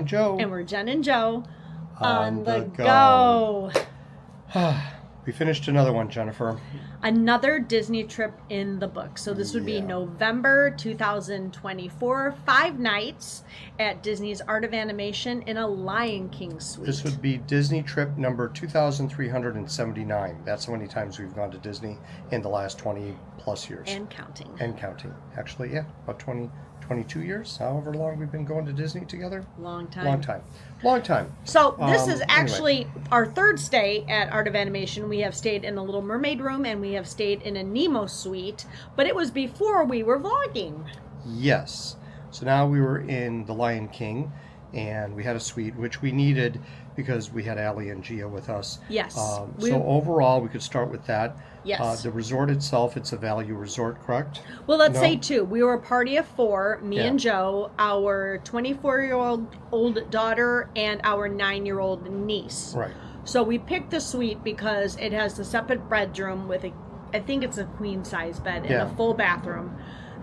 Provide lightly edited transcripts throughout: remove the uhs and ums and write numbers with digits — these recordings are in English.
and Joe. And we're Jen and Joe on the go. We finished another one, Jennifer. Another Disney trip in the book. So this would be November 2024, 5 nights at Disney's Art of Animation in a Lion King suite. This would be Disney trip number 2,379. That's how many times we've gone to Disney in the last 20 plus years. And counting. And counting. Actually, yeah, about 22 years, however long we've been going to Disney together. Long time. Long time. So this is actually our third stay at Art of Animation. We have stayed in a Little Mermaid room and we have stayed in a Nemo suite, but it was before we were vlogging. Yes. So now we were in the Lion King and we had a suite, which we needed because we had Allie and Gia with us. Yes. So overall, we could start with that. Yes. The resort itself, it's a value resort, correct? Well, let's say two. We were a party of 4, me and Joe, our 24-year-old daughter, and our 9-year-old niece. Right. So we picked the suite because it has the separate bedroom with I think it's a queen-size bed and a full bathroom.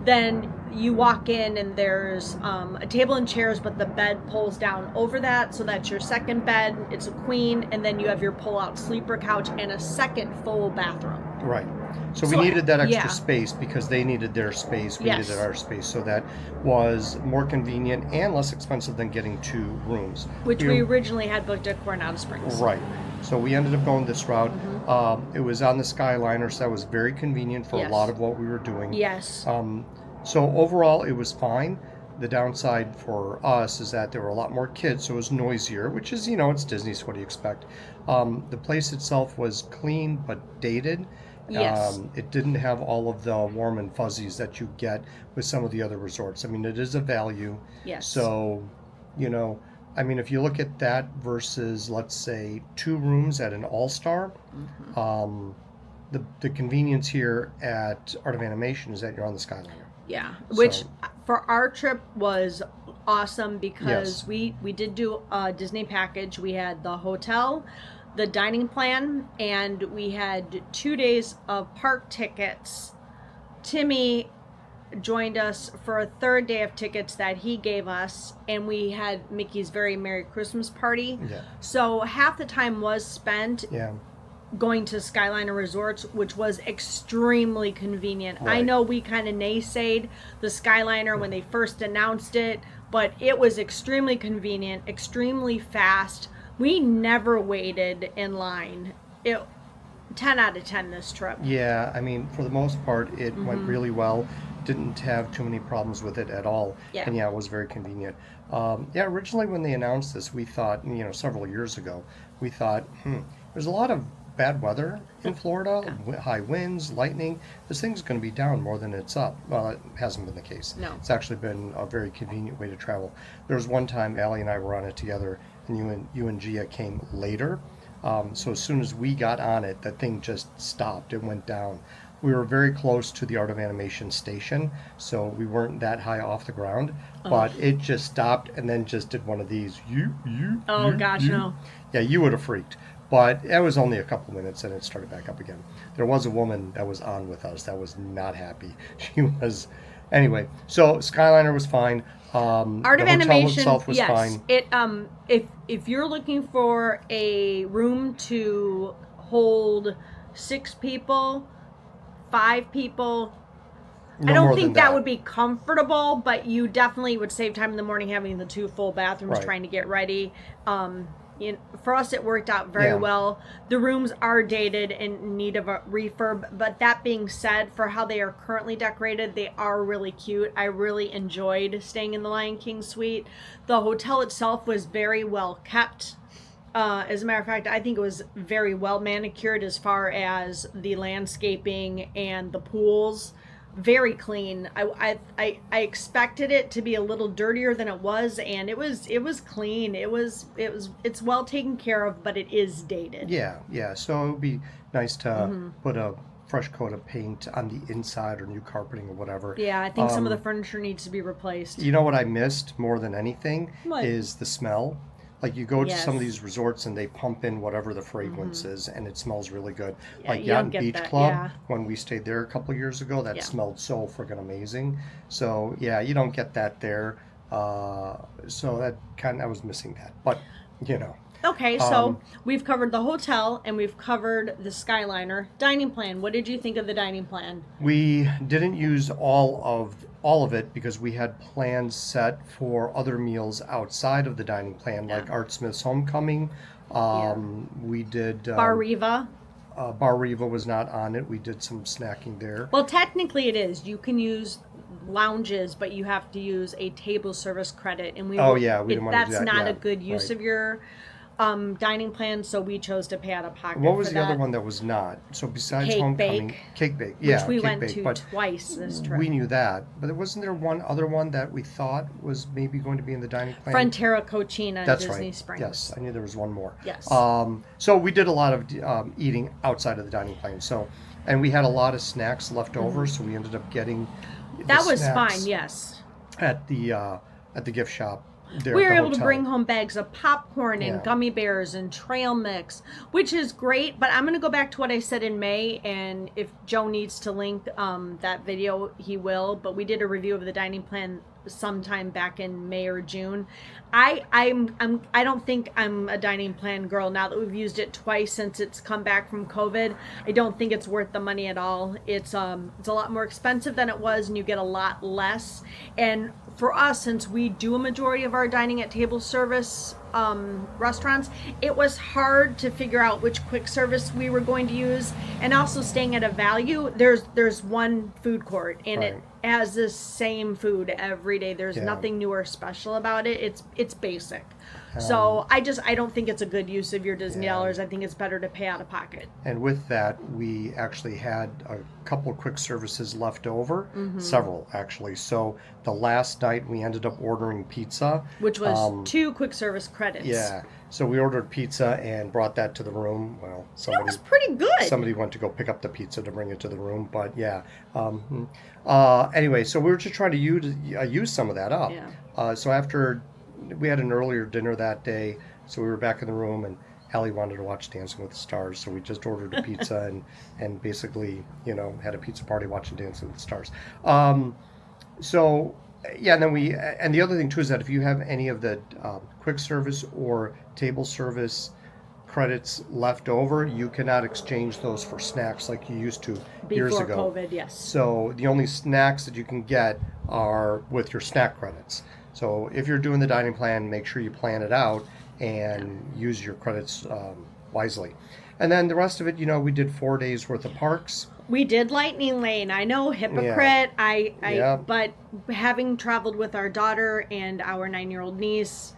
Then you walk in and there's a table and chairs, but the bed pulls down over that, so that's your second bed. It's a queen, and then you have your pull-out sleeper couch and a second full bathroom. Right. So we needed that extra space because they needed their space. We needed our space. So that was more convenient and less expensive than getting 2 rooms. Which we originally had booked at Coronado Springs. Right. So we ended up going this route. It was on the Skyliner, so that was very convenient for a lot of what we were doing. Yes. So overall, it was fine. The downside for us is that there were a lot more kids, so it was noisier, which is, it's Disney, so what do you expect? The place itself was clean but dated. Yes. It didn't have all of the warm and fuzzies that you get with some of the other resorts. I mean, it is a value. Yes. So, if you look at that versus, let's say, 2 rooms at an All-Star, the convenience here at Art of Animation is that you're on the Skyliner. Yeah, which for our trip was awesome because we did do a Disney package. We had the hotel, the dining plan, and we had 2 days of park tickets. Timmy joined us for a 3rd day of tickets that he gave us, and we had Mickey's Very Merry Christmas Party. Yeah. So half the time was spent going to Skyliner Resorts, which was extremely convenient. Right. I know we kind of naysayed the Skyliner when they first announced it, but it was extremely convenient, extremely fast. We never waited in line. 10 out of 10 this trip. Yeah, for the most part, it went really well. Didn't have too many problems with it at all. Yeah. And it was very convenient. Originally when they announced this, we thought, several years ago, we thought, there's a lot of bad weather in Florida, high winds, lightning. This thing's going to be down more than it's up. Well, it hasn't been the case. No. It's actually been a very convenient way to travel. There was one time Allie and I were on it together, and you and Gia came later. So as soon as we got on it, that thing just stopped. It went down. We were very close to the Art of Animation station, so we weren't that high off the ground. But it just stopped and then just did one of these. No. Yeah, you would have freaked. But it was only a couple minutes and it started back up again. There was a woman that was on with us that was not happy. She was... Anyway, so Skyliner was fine. Art of the hotel Animation itself was fine. It if you're looking for a room to hold 6 people, 5 people, I don't think that would be comfortable, but you definitely would save time in the morning having the 2 full bathrooms trying to get ready. For us, it worked out very well. The rooms are dated and in need of a refurb, but that being said, for how they are currently decorated, they are really cute. I really enjoyed staying in the Lion King suite. The hotel itself was very well kept. As a matter of fact, I think it was very well manicured as far as the landscaping and the pools. Very clean. I expected it to be a little dirtier than it was, and it was clean. It's well taken care of, but it is dated. Yeah. So it would be nice to put a fresh coat of paint on the inside or new carpeting or whatever. Yeah, I think some of the furniture needs to be replaced. You know what I missed more than anything What? Is the smell. Like you go to some of these resorts and they pump in whatever the fragrance is and it smells really good. Yeah, like you Yacht don't and get Beach that, Club, when we stayed there a couple years ago, that Yeah. smelled so friggin' amazing. So yeah, you don't get that there. So that I was missing that, but you know. Okay, Um, so we've covered the hotel and we've covered the Skyliner dining plan. What did you think of the dining plan? we didn't use all of it because we had plans set for other meals outside of the dining plan, Yeah. like Art Smith's Homecoming. Yeah. We did Bar Riva. Bar Riva was not on it. We did some snacking there. Well, technically it is. You can use lounges, but you have to use a table service credit, and Oh yeah, we didn't want to do that's that. not Yeah, a good use right. of your dining plan. So we chose to pay out of pocket What for was the other that. one that was not? So besides Cake Homecoming, bake, Cake Bake. which Yeah, we Cake went Bake. to But twice this trip. we knew that. But wasn't there one other one that we thought was maybe going to be in the dining plan? Frontera Cochina in That's Disney right. Springs. Yes, I knew there was one more. Yes. So we did a lot of eating outside of the dining plan. So, and we had a lot of snacks left over. So we ended up getting That the was snacks fine, yes. at the gift shop there We at were the able to hotel. bring home bags of popcorn and Yeah. gummy bears and trail mix, which is great. But I'm going to go back to what I said in May, and if Joe needs to link that video, he will. But we did a review of the dining plan sometime back in May or June. I don't think I'm a dining plan girl now that we've used it twice since it's come back from COVID. I don't think it's worth the money at all. It's a lot more expensive than it was, and you get a lot less. And for us, since we do a majority of our dining at table service restaurants, it was hard to figure out which quick service we were going to use, and also staying at a value. There's one food court, and Right. it has the same food every day. There's Yeah. nothing new or special about it. It's basic. So I don't think it's a good use of your Disney Yeah. dollars. I think it's better to pay out of pocket. And with that, we actually had a couple quick services left over, several actually. So the last night we ended up ordering pizza. Which was 2 quick service credits. Yeah. So we ordered pizza and brought that to the room. Well, It was pretty good. somebody went to go pick up the pizza to bring it to the room, but yeah. Anyway, so we were just trying to use some of that up. Yeah. So after we had an earlier dinner that day, so we were back in the room, and Allie wanted to watch Dancing with the Stars, so we just ordered a pizza and basically, had a pizza party watching Dancing with the Stars. So yeah, and then and the other thing too is that if you have any of the quick service or table service credits left over, you cannot exchange those for snacks like you used to years Before ago. COVID, yes. So the only snacks that you can get are with your snack credits. So if you're doing the dining plan, make sure you plan it out and use your credits wisely. And then the rest of it, we did 4 days worth of parks. We did Lightning Lane. I know, hypocrite. Yeah. But having traveled with our daughter and our 9-year-old niece,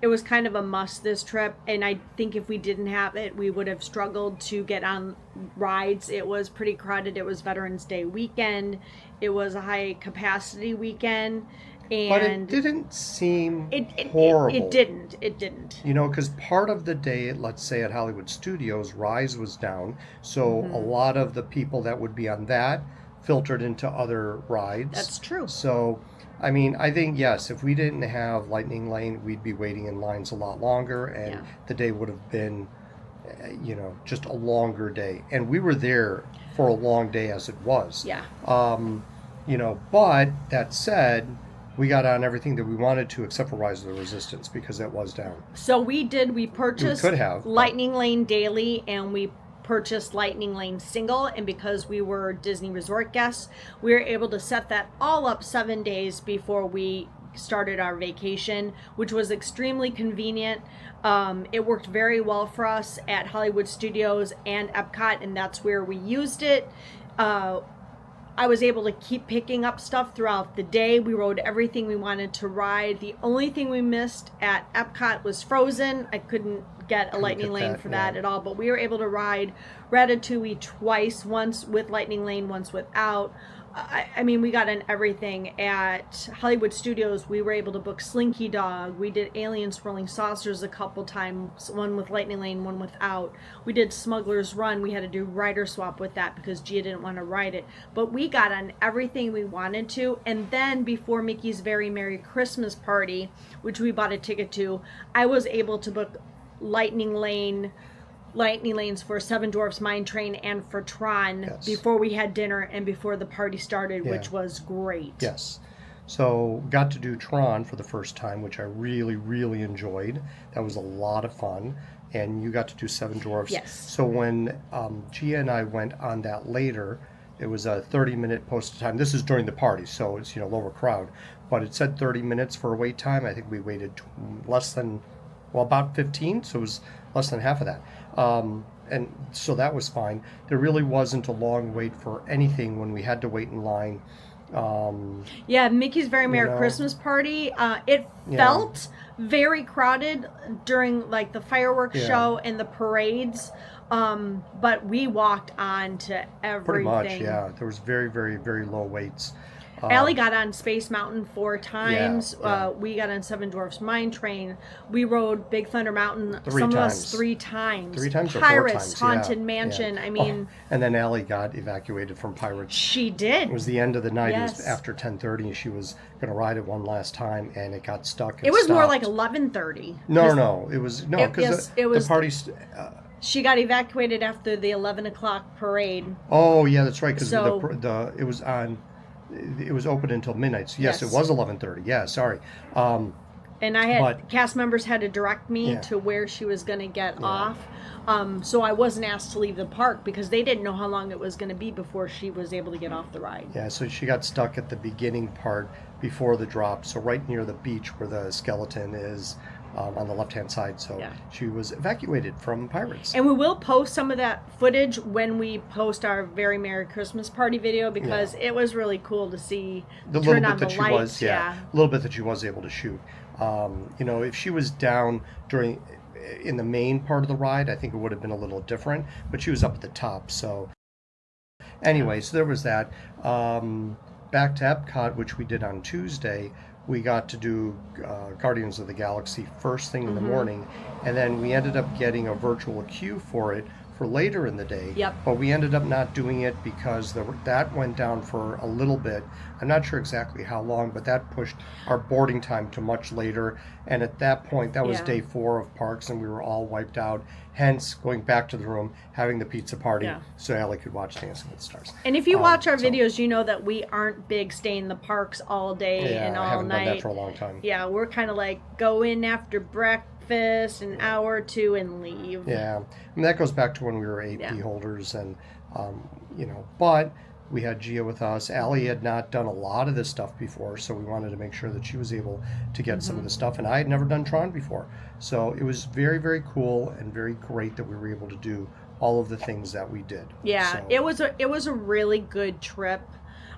it was kind of a must this trip. And I think if we didn't have it, we would have struggled to get on rides. It was pretty crowded. It was Veterans Day weekend. It was a high capacity weekend. And But it didn't seem horrible. It didn't. Because part of the day, let's say at Hollywood Studios, Rise was down. So a lot of the people that would be on that filtered into other rides. That's true. So, I think, yes, if we didn't have Lightning Lane, we'd be waiting in lines a lot longer, and the day would have been, just a longer day. And we were there for a long day as it was. Yeah. But that said, we got on everything that we wanted to except for Rise of the Resistance because that was down. So we purchased We could have, but- Lightning Lane daily, and we purchased Lightning Lane single, and because we were Disney Resort guests, we were able to set that all up 7 days before we started our vacation, which was extremely convenient. It worked very well for us at Hollywood Studios and Epcot, and that's where we used it. I was able to keep picking up stuff throughout the day. We rode everything we wanted to ride. The only thing we missed at Epcot was Frozen. I couldn't get a Lightning Lane for that at all, but we were able to ride Ratatouille twice, once with Lightning Lane, once without. We got in everything. At Hollywood Studios, we were able to book Slinky Dog. We did Alien Swirling Saucers a couple times, one with Lightning Lane, one without. We did Smuggler's Run. We had to do rider swap with that because Gia didn't want to ride it. But we got on everything we wanted to. And then before Mickey's Very Merry Christmas Party, which we bought a ticket to, I was able to book Lightning Lanes for Seven Dwarfs Mine Train and for Tron before we had dinner and before the party started, which was great. Yes. So got to do Tron for the first time, which I really, really enjoyed. That was a lot of fun. And you got to do Seven Dwarfs. Yes. So when Gia and I went on that later, it was a 30-minute posted time. This is during the party, so it's lower crowd. But it said 30 minutes for a wait time. I think we waited less than, well, about 15, so it was less than half of that. And so that was fine. There really wasn't a long wait for anything when we had to wait in line. Yeah, Mickey's Very Merry Christmas Party. It felt very crowded during like the fireworks show and the parades. But we walked on to everything. Pretty much, yeah. There was very, very, very low waits. Allie got on Space Mountain 4 times. We got on Seven Dwarfs Mine Train. We rode Big Thunder Mountain. 3 some times. of us 3 times. 3 times or 4 Pirates, times. Haunted Mansion. I mean, and then Allie got evacuated from Pirates. She did. It was the end of the night. Yes. It was after 10:30. She was going to ride it one last time, and it got stuck. It was stopped. more like 11:30. No. It was because the party. She got evacuated after the 11 o'clock parade. Oh yeah, that's right. Because So- it was on. It was open until midnight. So yes, it was 11:30. Yeah, sorry. And I had cast members had to direct me to where she was going to get off. So I wasn't asked to leave the park because they didn't know how long it was going to be before she was able to get off the ride. Yeah, so she got stuck at the beginning part before the drop. So right near the beach where the skeleton is. On the left-hand side, so she was evacuated from Pirates. And we will post some of that footage when we post our Very Merry Christmas Party video because it was really cool to see the turn little on bit the that lights. she was, a little bit that she was able to shoot. If she was down in the main part of the ride, I think it would have been a little different. But she was up at the top, so anyway, so there was that. Back to Epcot, which we did on Tuesday. We got to do Guardians of the Galaxy first thing in the morning, and then we ended up getting a virtual queue for it for later in the day. Yep. But we ended up not doing it because that went down for a little bit. I'm not sure exactly how long, but that pushed our boarding time to much later. And at that point, that was day 4 of parks, and we were all wiped out. Hence, going back to the room, having the pizza party, so Allie could watch Dancing with the Stars. And if you watch our videos, you know that we aren't big stay in the parks all day and all I haven't night. done that for a long time. Yeah, we're kind of like go in after breakfast, an hour or 2, and leave. Yeah, and that goes back to when we were AP holders, and but we had Gia with us. Allie had not done a lot of this stuff before, so we wanted to make sure that she was able to get some of the stuff. And I had never done Tron before, so it was very, very cool and very great that we were able to do all of the things that we did. Yeah, so, it was a really good trip.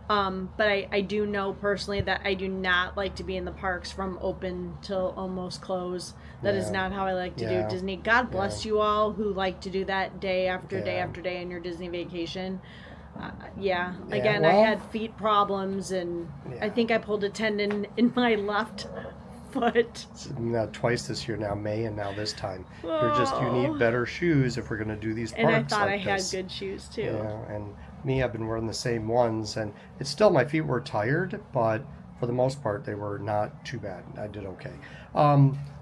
But I do know personally that I do not like to be in the parks from open till almost close. That is not how I like to do Disney. God bless you all who like to do that day after day after day on your Disney vacation. Again, I had feet problems, and I think I pulled a tendon in my left foot. Now twice this year, now May and now this time. You need better shoes if we're going to do these parks. And I thought like I this. had good shoes too. Yeah, and me, I've been wearing the same ones, and it's still, my feet were tired, but for the most part, they were not too bad. I did okay.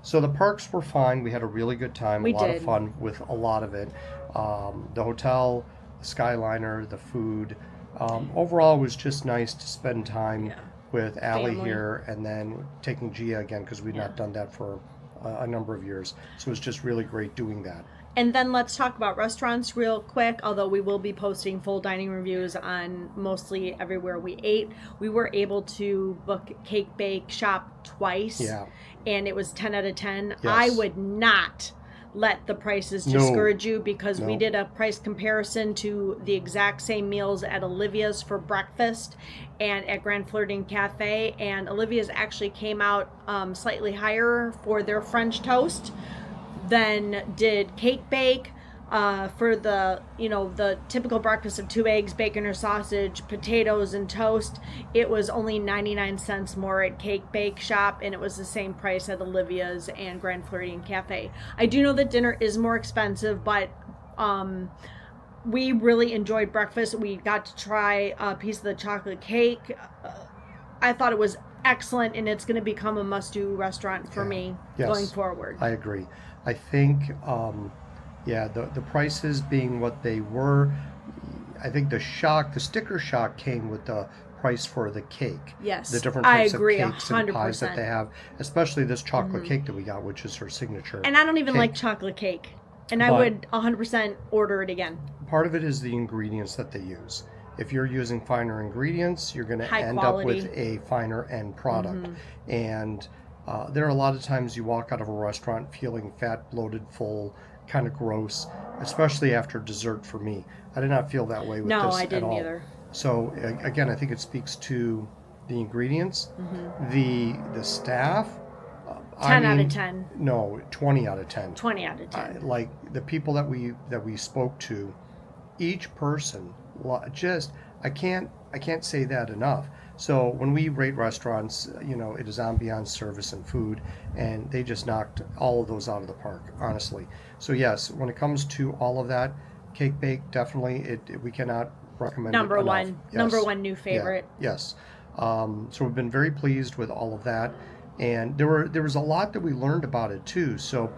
So the parks were fine. We had a really good time. A lot of fun with a lot of it. The hotel, the Skyliner, the food. Overall, it was just nice to spend time with Allie here, and then taking Gia again, because we'd not done that for a number of years. So it was just really great doing that. And then let's talk about restaurants real quick, although we will be posting full dining reviews on mostly everywhere we ate. We were able to book Cake Bake Shop twice, and it was 10 out of 10. Yes. I would not let the prices discourage you, because we did a price comparison to the exact same meals at Olivia's for breakfast and at Grand Flirting Cafe, and Olivia's actually came out slightly higher for their French toast than did Cake Bake. For the the typical breakfast of 2 eggs, bacon or sausage, potatoes, and toast, it was only 99 cents more at Cake Bake Shop, and it was the same price at Olivia's and Grand Flirting Cafe. I do know that dinner is more expensive, but we really enjoyed breakfast. We got to try a piece of the chocolate cake. I thought it was excellent, and it's going to become a must-do restaurant for me going forward. I agree. I think, the prices being what they were, I think the sticker shock came with the price for the cake. Yes, the different I types agree, of cakes and pies that 100%. they have, especially this chocolate cake that we got, which is her signature. And I don't even cake. like chocolate cake, and I But would 100% order it again. part of it is the ingredients that they use. If you're using finer ingredients, you're going to High end quality. up with a finer end product. And there are a lot of times you walk out of a restaurant feeling fat, bloated, full, kind of gross, especially after dessert for me. I did not feel that way with No, this I at didn't all. either. So again, I think it speaks to the ingredients, the staff. 10 out of 10. No, 20 out of 10. 20 out of 10. Like the people that we spoke to, each person just I can't say that enough. So when we rate restaurants, it is ambiance, service, and food, and they just knocked all of those out of the park, honestly. So yes, when it comes to all of that, Cake Bake definitely we cannot recommend it Number enough. one. Yes. Number one new favorite. Yeah. Yes. So we've been very pleased with all of that, and there was a lot that we learned about it too. So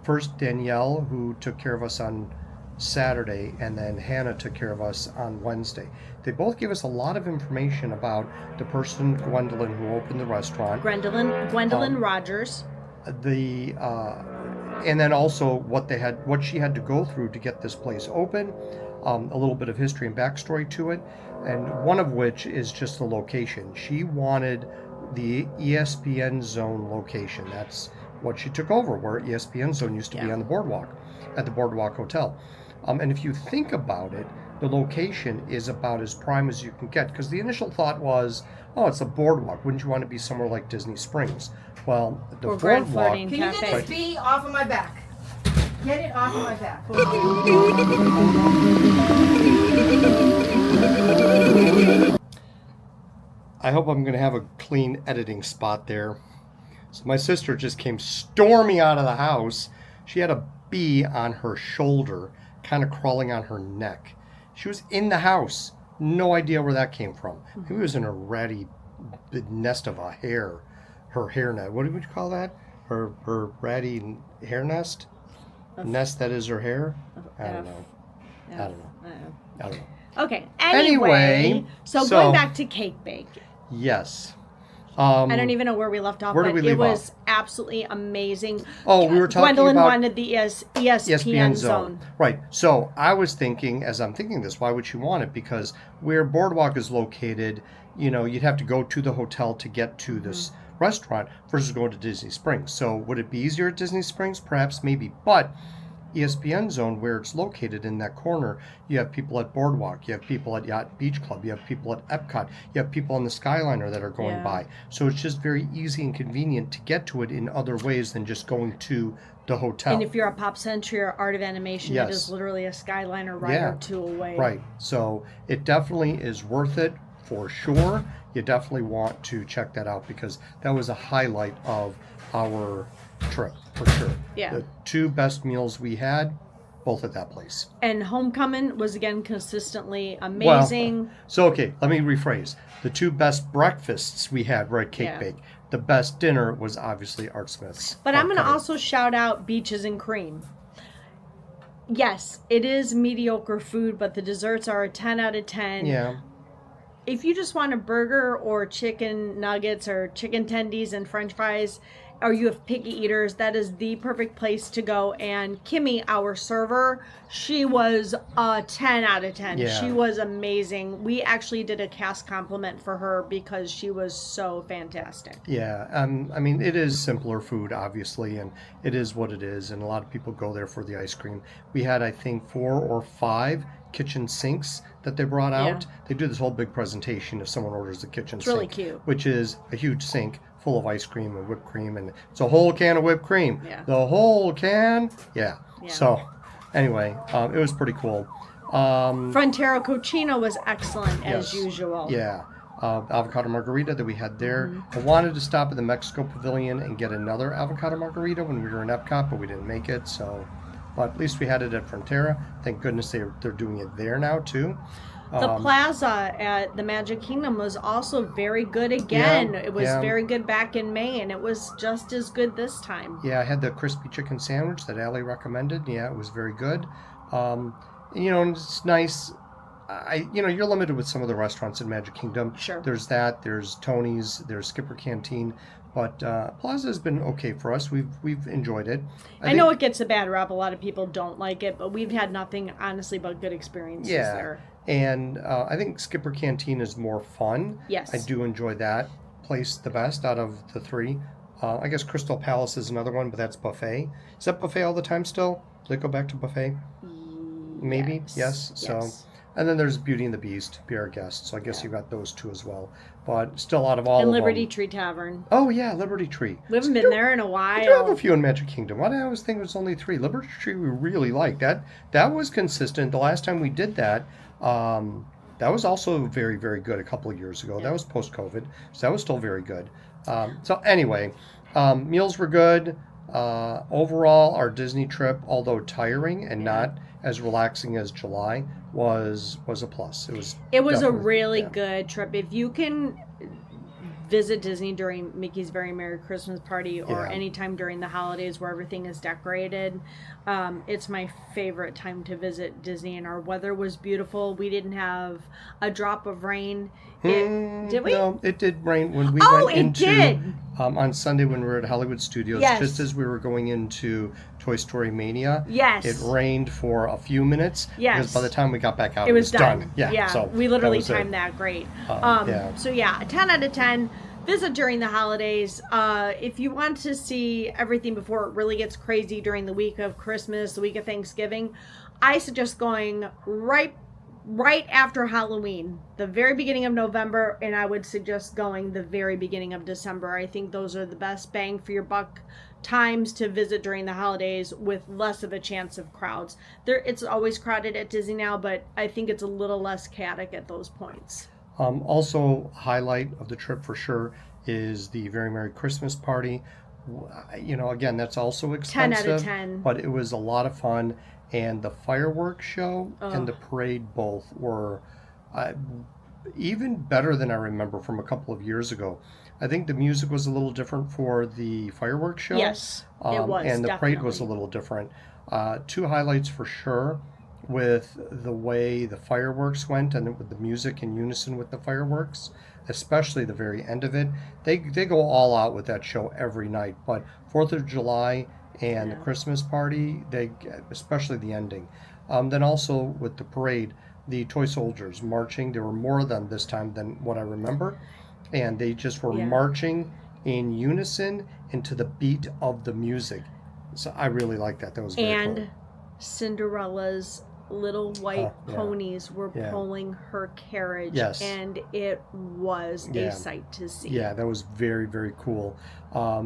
first Danielle, who took care of us on Saturday, and then Hannah took care of us on Wednesday. They both gave us a lot of information about the person, Gwendolyn, who opened the restaurant. Gwendolyn Rogers. And then also what she had to go through to get this place open, a little bit of history and backstory to it, and one of which is just the location. She wanted the ESPN Zone location. That's what she took over, where ESPN Zone used to be on the boardwalk, at the Boardwalk Hotel. And if you think about it, the location is about as prime as you can get, because the initial thought was, oh, it's a boardwalk. Wouldn't you want to be somewhere like Disney Springs? Well, the boardwalk. Can you get this bee off of my back? Get it off of my back. I hope I'm going to have a clean editing spot there. So my sister just came storming out of the house. She had a bee on her shoulder, kind of crawling on her neck. She was in the house. No idea where that came from. Maybe it was in a ratty nest of a hair. Her hair net. What would you call that? Her ratty hair nest? Nest that is her hair? I don't know. I don't know. Okay. Anyway, so going back to Cake Bake. Yes. I don't even know where we left off, where did but we it leave was off? absolutely amazing. Oh, we were talking Gwendolyn about wanted the ESPN zone. Right. So I was thinking, as I'm thinking this, why would she want it? Because where Boardwalk is located, you'd have to go to the hotel to get to this restaurant versus going to Disney Springs. So would it be easier at Disney Springs? Perhaps, maybe. But ESPN Zone, where it's located in that corner, you have people at Boardwalk, you have people at Yacht Beach Club, you have people at Epcot, you have people on the Skyliner that are going by. So it's just very easy and convenient to get to it in other ways than just going to the hotel. And if you're a Pop Century or Art of Animation, it is literally a Skyliner ride or two away. Right. So it definitely is worth it for sure. You definitely want to check that out, because that was a highlight of our trip for sure. Yeah. The two best meals we had, both at that place. And Homecoming was again consistently amazing. Well, so okay, let me rephrase. The two best breakfasts we had were at Cake Bake. The best dinner was obviously Art Smith's. But I'm going to also shout out Beaches and Cream. Yes, it is mediocre food, but the desserts are a 10 out of 10. Yeah. If you just want a burger or chicken nuggets or chicken tendies and french fries, or you have picky eaters, that is the perfect place to go. And Kimmy, our server, she was a 10 out of 10. Yeah. She was amazing. We actually did a cast compliment for her because she was so fantastic. Yeah, I mean, it is simpler food, obviously, and it is what it is, and a lot of people go there for the ice cream. We had, I think, 4 or 5 kitchen sinks that they brought out. They do this whole big presentation if someone orders a kitchen sink. It's really cute. Which is a huge sink full of ice cream and whipped cream, and it's a whole can of whipped cream. Yeah. The whole can? Yeah. So, anyway, it was pretty cool. Frontera Cucina was excellent as usual. Yeah. Avocado margarita that we had there. I wanted to stop at the Mexico Pavilion and get another avocado margarita when we were in Epcot, but we didn't make it. So, but at least we had it at Frontera. Thank goodness they're doing it there now too. The plaza at the Magic Kingdom was also very good again. It was very good back in May, and it was just as good this time. Yeah, I had the crispy chicken sandwich that Allie recommended. Yeah, it was very good. And it's nice you're limited with some of the restaurants in Magic Kingdom. Sure. There's that. There's Tony's. There's Skipper Canteen. But Plaza has been okay for us. We've enjoyed it. I know it gets a bad rap. A lot of people don't like it, but we've had nothing, honestly, but good experiences there. And I think Skipper Canteen is more fun. Yes. I do enjoy that place the best out of the three. I guess Crystal Palace is another one, but that's buffet. Is that buffet all the time still? Do they go back to buffet? Maybe. Yes. So, and then there's Beauty and the Beast, Be Our Guest. So I guess you've got those two as well. But still, out of all and of Liberty them, Tree Tavern. Oh yeah, Liberty Tree. We haven't been there in a while. We do have a few in Magic Kingdom. Why did I always think it was only 3? Liberty Tree we really liked. That was consistent. The last time we did that, that was also very, very good a couple of years ago. That was post-COVID, so that was still very good. So anyway, meals were good. Overall, our Disney trip, although tiring and not as relaxing as July, was a plus. It was a really good trip. If you can visit Disney during Mickey's Very Merry Christmas Party or anytime during the holidays where everything is decorated, it's my favorite time to visit Disney. And our weather was beautiful. We didn't have a drop of rain. Did we? No, it did rain when we went into on Sunday when we were at Hollywood Studios. Yes. Just as we were going into Toy Story Mania. Yes. It rained for a few minutes. Yes. Because by the time we got back out, it was done. Yeah. So we literally timed that great. So yeah, 10 out of 10. Visit during the holidays. If you want to see everything before it really gets crazy during the week of Christmas, the week of Thanksgiving, I suggest going right after Halloween, the very beginning of November, and I would suggest going the very beginning of December. I think those are the best bang for your buck times to visit during the holidays with less of a chance of crowds. It's always crowded at Disney now, but I think it's a little less chaotic at those points. Also, highlight of the trip for sure is the Very Merry Christmas Party. Again, that's also expensive. 10 out of 10. But it was a lot of fun. And the fireworks show and the parade both were even better than I remember from a couple of years ago. I think the music was a little different for the fireworks show. Yes, it was. And the definitely. parade was a little different. 2 highlights for sure with the way the fireworks went and with the music in unison with the fireworks, especially the very end of it. They go all out with that show every night. But 4th of July and the Christmas party, especially the ending. Then also with the parade, the toy soldiers marching. There were more of them this time than what I remember. And they just were marching in unison into the beat of the music. So I really liked that. That was very cool. And Cinderella's little white ponies were pulling her carriage. Yes. And it was a sight to see. Yeah, that was very, very cool.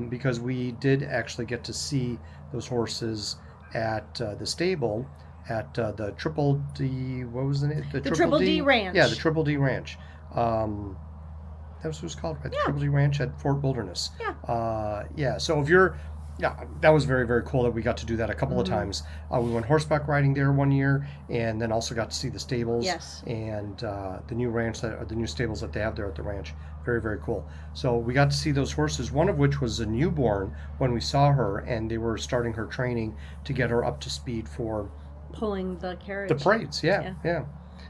Because we did actually get to see those horses at the stable at the Triple D, what was the name? The Triple D Ranch. Yeah, the Triple D Ranch. That's what it's called, right? The Triple D Ranch at Fort Wilderness. Yeah. So if you're, that was very, very cool that we got to do that a couple of times. We went horseback riding there one year, and then also got to see the stables and the new ranch, the new stables that they have there at the ranch. Very, very cool. So we got to see those horses, one of which was a newborn when we saw her, and they were starting her training to get her up to speed for pulling the carriage. The parades, yeah.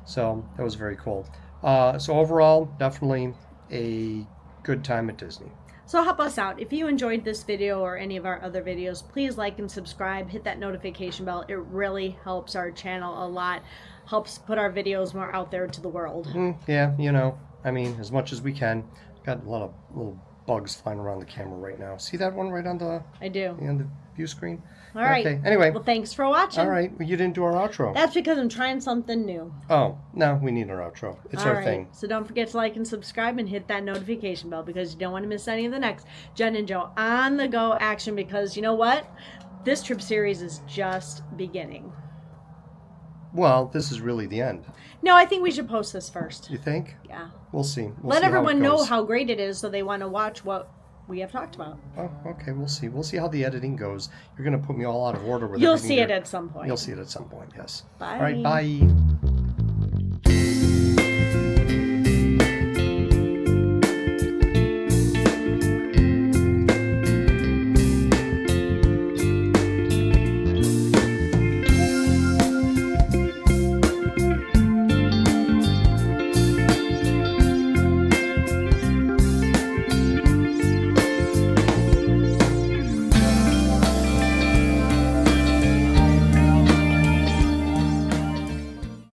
So that was very cool. So overall, definitely a good time at Disney. So help us out. If you enjoyed this video or any of our other videos, please like and subscribe. Hit that notification bell. It really helps our channel a lot. Helps put our videos more out there to the world. I mean, as much as we can. Got a lot of little bugs flying around the camera right now. See that one right on the... I do. On the view screen? All right. Okay. Anyway. Well, thanks for watching. All right. Well, you didn't do our outro. That's because I'm trying something new. Oh, no, we need our outro. It's our thing. So don't forget to like and subscribe and hit that notification bell because you don't want to miss any of the next Jen and Joe on the go action, because you know what? This trip series is just beginning. Well, this is really the end. No, I think we should post this first. You think? Yeah. We'll see. Let everyone know how great it is so they want to watch what we have talked about. Oh, okay. We'll see. We'll see how the editing goes. You're going to put me all out of order with You'll see it at some point. You'll see it at some point, yes. Bye. All right, bye.